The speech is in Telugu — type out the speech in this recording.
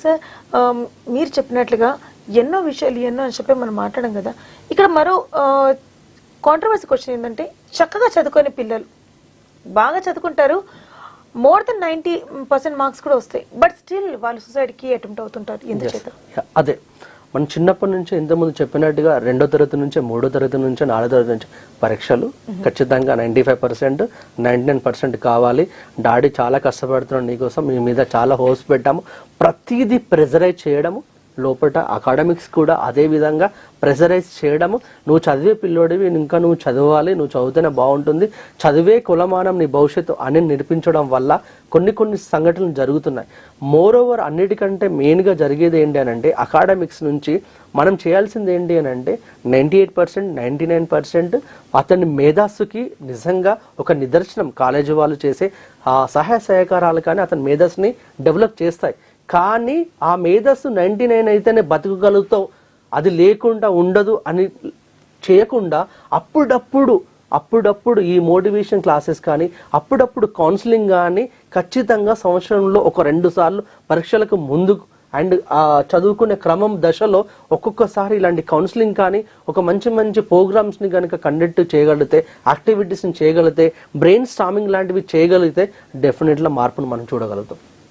సార్ మీరు చెప్పినట్లుగా ఎన్నో విషయాలు ఎన్నో అని చెప్పి మనం మాట్లాడడం కదా. ఇక్కడ మరో కాంట్రవర్సీ క్వశ్చన్ ఏంటంటే, చక్కగా చదువుకునే పిల్లలు బాగా చదువుకుంటారు, మోర్ దెన్ 90% మార్క్స్ కూడా వస్తాయి, బట్ స్టిల్ వాళ్ళు సూసైడ్కి అటెంప్ట్ అవుతుంటారు. ఎందుచేత? అదే మనం చిన్నప్పటి నుంచి ఇంతకుముందు చెప్పినట్టుగా 2వ తరగతి నుంచి 3వ తరగతి నుంచి 4వ తరగతి నుంచి పరీక్షలు ఖచ్చితంగా 95%, 99% కావాలి. డాడీ చాలా కష్టపడుతున్నాడు నీకోసం, మీ మీద చాలా హోప్స్ పెట్టాము, ప్రతిదీ ప్రెజరైజ్ చేయడము, లోపల అకాడమిక్స్ కూడా అదే విధంగా ప్రెజరైజ్ చేయడము. నువ్వు చదివే పిల్లోడివి, ఇంకా నువ్వు చదవాలి, నువ్వు చదివితేనే బాగుంటుంది, చదివే కులమానం నీ భవిష్యత్తు అని నిరూపించడం వల్ల కొన్ని సంఘటనలు జరుగుతున్నాయి. మోర్ ఓవర్ అన్నిటికంటే మెయిన్గా జరిగేది ఏంటి అని అంటే, అకాడమిక్స్ నుంచి మనం చేయాల్సింది ఏంటి అని అంటే 98%, 99% అతని మేధస్సుకి నిజంగా ఒక నిదర్శనం కాలేజీ వాళ్ళు చేసే సహాయ సహకారాలు కానీ అతని మేధస్సుని డెవలప్ చేస్తాయి. కానీ ఆ మేధస్సు 99 అయితేనే బతకగలుగుతావు, అది లేకుండా ఉండదు అని చేయకుండా అప్పుడప్పుడు ఈ మోటివేషన్ క్లాసెస్ కానీ అప్పుడప్పుడు కౌన్సిలింగ్ కానీ ఖచ్చితంగా సంవత్సరంలో ఒక 2 సార్లు పరీక్షలకు ముందు అండ్ చదువుకునే క్రమం దశలో ఒక్కొక్కసారి ఇలాంటి కౌన్సిలింగ్ కానీ ఒక మంచి ప్రోగ్రామ్స్ని కనుక కండక్ట్ చేయగలిగితే, యాక్టివిటీస్ని చేయగలిగితే, బ్రెయిన్ స్టార్మింగ్ లాంటివి చేయగలిగితే డెఫినెట్గా మార్పును మనం చూడగలుగుతాం.